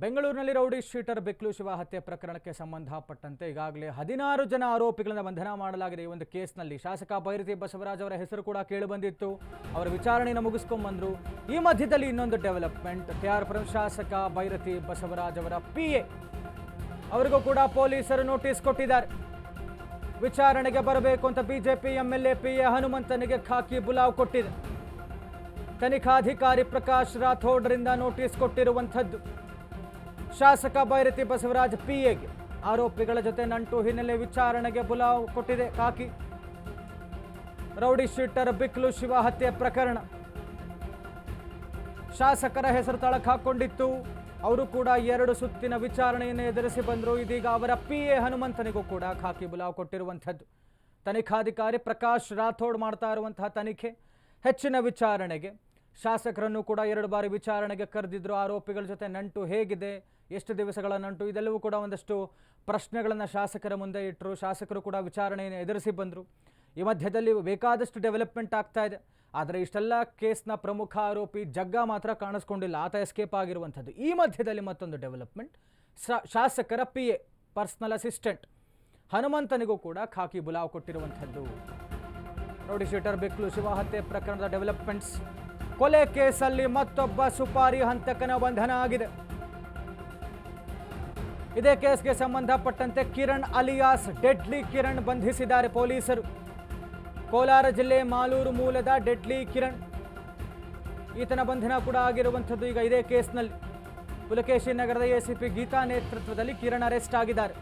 ಬೆಂಗಳೂರಿನಲ್ಲಿ rowdy sheeter ಬಿಕ್ಲು Shiva ಹತ್ಯೆ ಪ್ರಕರಣಕ್ಕೆ ಸಂಬಂಧಪಟ್ಟಂತೆ ಈಗಾಗಲೇ 16 ಜನ ಆರೋಪಿಗಳನ್ನು ಬಂಧನ ಮಾಡಲಾಗಿದೆ. ಈ ಒಂದು ಕೇಸ್ನಲ್ಲಿ ಶಾಸಕ ಬೈರತಿ ಬಸವರಾಜ್ ಅವರ ಹೆಸರು ಕೂಡ ಕೇಳಿಬಂದಿತ್ತು. ಅವರ ವಿಚಾರಣೆಯನ್ನು ಮುಗಿಸಿಕೊಂಡು ಬಂದರು. ಈ ಮಧ್ಯದಲ್ಲಿ ಇನ್ನೊಂದು ಡೆವಲಪ್ಮೆಂಟ್, ಕೆಆರ್ಪುರಂ ಶಾಸಕ ಬೈರತಿ ಬಸವರಾಜ್ ಅವರ ಪಿಎ ಅವರಿಗೂ ಕೂಡ ಪೊಲೀಸರು ನೋಟಿಸ್ ಕೊಟ್ಟಿದ್ದಾರೆ. ವಿಚಾರಣೆಗೆ ಬರಬೇಕು ಅಂತ ಬಿಜೆಪಿ ಎಂಎಲ್ಎ ಪಿಎ ಹನುಮಂತನಿಗೆ ಖಾಕಿ ಬುಲಾವ್ ಕೊಟ್ಟಿದೆ. ತನಿಖಾಧಿಕಾರಿ ಪ್ರಕಾಶ್ ರಾಥೋಡ್ರಿಂದ ನೋಟಿಸ್ ಕೊಟ್ಟಿರುವಂಥದ್ದು. ಶಾಸಕ ಬೈರತಿ ಬಸವರಾಜ್ ಪಿಎಗೆ ಆರೋಪಿಗಳ ಜೊತೆ ನಂಟು ಹಿನ್ನೆಲೆ ವಿಚಾರಣೆಗೆ ಬುಲಾವ್ ಕೊಟ್ಟಿದೆ ಖಾಕಿ. ರೌಡಿ ಶೀಟರ್ ಬಿಕ್ಲು ಶಿವ ಹತ್ಯೆ ಪ್ರಕರಣ ಶಾಸಕರ ಹೆಸರು ತಳಕು ಹಾಕೊಂಡಿತ್ತು. ಅವರು ಕೂಡ 2 ಸುತ್ತಿನ ವಿಚಾರಣೆಯನ್ನು ಎದುರಿಸಿ ಬಂದರು. ಇದೀಗ ಅವರ ಪಿಎ ಹನುಮಂತನಿಗೂ ಕೂಡ ಖಾಕಿ ಬುಲಾವ್ ಕೊಟ್ಟಿರುವಂಥದ್ದು. ತನಿಖಾಧಿಕಾರಿ ಪ್ರಕಾಶ್ ರಾಥೋಡ್ ಮಾಡ್ತಾ ಇರುವಂತಹ ತನಿಖೆ, ಹೆಚ್ಚಿನ ವಿಚಾರಣೆಗೆ ಶಾಸಕರನ್ನು ಕೂಡ 2 ಬಾರಿ ವಿಚಾರಣೆಗೆ ಕರೆದಿದ್ರು. ಆರೋಪಿಗಳ ಜೊತೆ ನಂಟು ಹೇಗಿದೆ, ಎಷ್ಟು ದಿವಸಗಳ ನಂಟು, ಇದೆಲ್ಲವೂ ಕೂಡ ಒಂದಷ್ಟು ಪ್ರಶ್ನೆಗಳನ್ನು ಶಾಸಕರ ಮುಂದೆ ಇಟ್ಟರು. ಶಾಸಕರು ಕೂಡ ವಿಚಾರಣೆಯನ್ನು ಎದುರಿಸಿ ಬಂದರು. ಈ ಮಧ್ಯದಲ್ಲಿ ಬೇಕಾದಷ್ಟು ಡೆವಲಪ್ಮೆಂಟ್ ಆಗ್ತಾ ಇದೆ. ಆದರೆ ಇಷ್ಟೆಲ್ಲ ಕೇಸ್ನ ಪ್ರಮುಖ ಆರೋಪಿ ಜಗ್ಗ ಮಾತ್ರ ಕಾಣಿಸ್ಕೊಂಡಿಲ್ಲ, ಆತ ಎಸ್ಕೇಪ್ ಆಗಿರುವಂಥದ್ದು. ಈ ಮಧ್ಯದಲ್ಲಿ ಮತ್ತೊಂದು ಡೆವಲಪ್ಮೆಂಟ್, ಶಾಸಕರ ಪಿಎ ಪರ್ಸನಲ್ ಅಸಿಸ್ಟೆಂಟ್ ಹನುಮಂತನಿಗೂ ಕೂಡ ಖಾಕಿ ಬುಲಾವ್ ಕೊಟ್ಟಿರುವಂಥದ್ದು. ರೌಡಿ ಶೀಟರ್ ಬಿಕ್ಲು ಶಿವ ಹತ್ಯೆ ಪ್ರಕರಣದ ಡೆವಲಪ್ಮೆಂಟ್ಸ್. ಕೊಲೆ ಕೇಸಲ್ಲಿ ಮತ್ತೊಬ್ಬ ಸುಪಾರಿ ಹಂತಕನ ಬಂಧನ ಆಗಿದೆ. ಇದೇ ಕೇಸ್ಗೆ ಸಂಬಂಧಪಟ್ಟಂತೆ ಕಿರಣ್ ಅಲಿಯಾಸ್ ಡೆಡ್ಲಿ ಕಿರಣ್ ಬಂಧಿಸಿದ್ದಾರೆ ಪೊಲೀಸರು. ಕೋಲಾರ ಜಿಲ್ಲೆ ಮಾಲೂರು ಮೂಲದ ಡೆಡ್ಲಿ ಕಿರಣ್, ಈತನ ಬಂಧನ ಕೂಡ ಆಗಿರುವಂಥದ್ದು. ಈಗ ಇದೇ ಕೇಸ್ನಲ್ಲಿ ಪುಲಕೇಶಿ ನಗರದ ಎಸಿಪಿ ಗೀತಾ ನೇತೃತ್ವದಲ್ಲಿ ಕಿರಣ್ ಅರೆಸ್ಟ್ ಆಗಿದ್ದಾರೆ.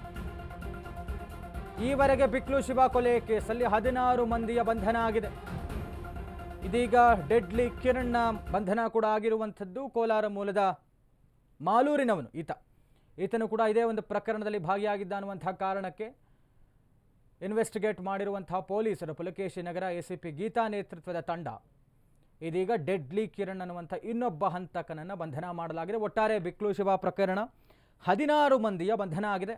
ಈವರೆಗೆ ಬಿಕ್ಲು ಶಿವ ಕೊಲೆ ಕೇಸಲ್ಲಿ 16 ಮಂದಿಯ ಬಂಧನ ಆಗಿದೆ. ಇದೀಗ ಡೆಡ್ಲಿ ಕಿರಣ್ನ ಬಂಧನ ಕೂಡ ಆಗಿರುವಂಥದ್ದು. ಕೋಲಾರ ಮೂಲದ ಮಾಲೂರಿನವನು ಈತನು ಕೂಡ ಇದೇ ಒಂದು ಪ್ರಕರಣದಲ್ಲಿ ಭಾಗಿಯಾಗಿದ್ದ ಅನ್ನುವಂತಹ ಕಾರಣಕ್ಕೆ ಇನ್ವೆಸ್ಟಿಗೇಟ್ ಮಾಡಿರುವಂತಹ ಪೊಲೀಸರು, ಪುಲಕೇಶಿ ನಗರ ಎಸಿಪಿ ಗೀತಾ ನೇತೃತ್ವದ ತಂಡ ಇದೀಗ ಡೆಡ್ಲಿ ಕಿರಣ್ ಅನ್ನುವಂಥ ಇನ್ನೊಬ್ಬ ಹಂತಕನನ್ನು ಬಂಧನ ಮಾಡಲಾಗಿದೆ. ಒಟ್ಟಾರೆ ಬಿಕ್ಲು ಶಿವ ಪ್ರಕರಣ 16 ಮಂದಿಯ ಬಂಧನ ಆಗಿದೆ.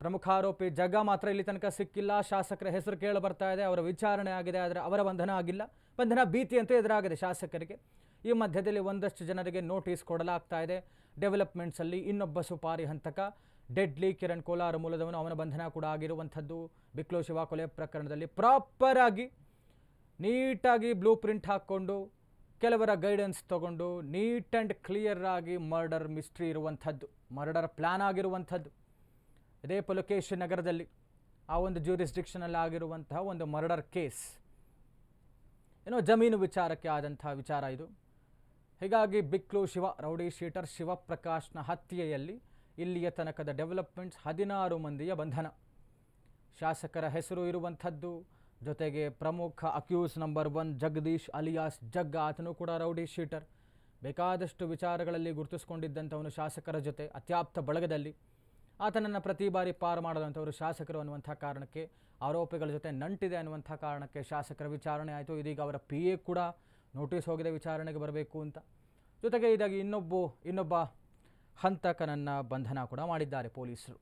ಪ್ರಮುಖ ಆರೋಪಿ ಜಗ್ಗ ಮಾತ್ರ ಇಲ್ಲಿ ತನಕ ಸಿಕ್ಕಿಲ್ಲ. ಶಾಸಕರ ಹೆಸರು ಕೇಳಿ ಬರ್ತಾ ಇದೆ, ಅವರ ವಿಚಾರಣೆ ಆಗಿದೆ, ಆದರೆ ಅವರ ಬಂಧನ ಆಗಿಲ್ಲ. ಬಂಧನ ಭೀತಿ ಅಂತೂ ಎದುರಾಗಿದೆ ಶಾಸಕರಿಗೆ. ಈ ಮಧ್ಯದಲ್ಲಿ ಒಂದಷ್ಟು ಜನರಿಗೆ ನೋಟಿಸ್ ಕೊಡಲಾಗ್ತಾ ಇದೆ. ಡೆವಲಪ್ಮೆಂಟ್ಸಲ್ಲಿ ಇನ್ನೊಬ್ಬ ಸುಪಾರಿ ಹಂತಕ ಡೆಡ್ಲಿ ಕಿರಣ್ ಕೋಲಾರ ಮೂಲದವನು, ಅವನ ಬಂಧನ ಕೂಡ ಆಗಿರುವಂಥದ್ದು. ಬಿಕ್ಲು ಶಿವ ಕೊಲೆ ಪ್ರಕರಣದಲ್ಲಿ ಪ್ರಾಪರ್ ಆಗಿ ನೀಟಾಗಿ ಬ್ಲೂ ಪ್ರಿಂಟ್ ಹಾಕ್ಕೊಂಡು, ಕೆಲವರ ಗೈಡೆನ್ಸ್ ತಗೊಂಡು ನೀಟ್ ಆ್ಯಂಡ್ ಕ್ಲಿಯರ್ ಆಗಿ ಮರ್ಡರ್ ಮಿಸ್ಟ್ರಿ ಇರುವಂಥದ್ದು, ಮರ್ಡರ್ ಪ್ಲ್ಯಾನ್ ಆಗಿರುವಂಥದ್ದು. ಇದೇ ಪುಲಕೇಶಿ ನಗರದಲ್ಲಿ ಆ ಒಂದು ಜ್ಯೂರಿಸ್ಡಿಕ್ಷನಲ್ಲಿ ಆಗಿರುವಂತಹ ಒಂದು ಮರ್ಡರ್ ಕೇಸ್, ಏನೋ ಜಮೀನು ವಿಚಾರಕ್ಕೆ ಆದಂಥ ವಿಚಾರ ಇದು. ಹೀಗಾಗಿ ಬಿಕ್ಲು ಶಿವ ರೌಡಿ ಶೀಟರ್ ಶಿವಪ್ರಕಾಶ್ನ ಹತ್ಯೆಯಲ್ಲಿ ಇಲ್ಲಿಯ ತನಕದ ಡೆವಲಪ್ಮೆಂಟ್ಸ್ 16 ಮಂದಿಯ ಬಂಧನ. ಶಾಸಕರ ಹೆಸರು ಇರುವಂಥದ್ದು, ಜೊತೆಗೆ ಪ್ರಮುಖ ಅಕ್ಯೂಸ್ ನಂಬರ್ 1 ಜಗದೀಶ್ ಅಲಿಯಾಸ್ ಜಗ್ಗ, ಆತನು ಕೂಡ ರೌಡಿ ಶೀಟರ್. ಬೇಕಾದಷ್ಟು ವಿಚಾರಗಳಲ್ಲಿ ಗುರುತಿಸ್ಕೊಂಡಿದ್ದಂಥವನು ಶಾಸಕರ ಜೊತೆ ಅತ್ಯಾಪ್ತ ಬಳಗದಲ್ಲಿ. ಆತನನ್ನು ಪ್ರತಿ ಬಾರಿ ಪಾರು ಮಾಡುವಂಥವರು ಶಾಸಕರು ಅನ್ನುವಂಥ ಕಾರಣಕ್ಕೆ, ಆರೋಪಿಗಳ ಜೊತೆ ನಂಟಿದೆ ಅನ್ನುವಂಥ ಕಾರಣಕ್ಕೆ ಶಾಸಕರ ವಿಚಾರಣೆ ಆಯಿತು. ಇದೀಗ ಅವರ ಪಿಎ ಕೂಡ ನೋಟಿಸ್ ಹೋಗಿದೆ ವಿಚಾರಣೆಗೆ ಬರಬೇಕು ಅಂತ. ಜೊತೆಗೆ ಇದಾಗಿ ಇನ್ನೊಬ್ಬ ಹಂತಕನನ್ನು ಬಂಧನ ಕೂಡ ಮಾಡಿದ್ದಾರೆ ಪೊಲೀಸರು.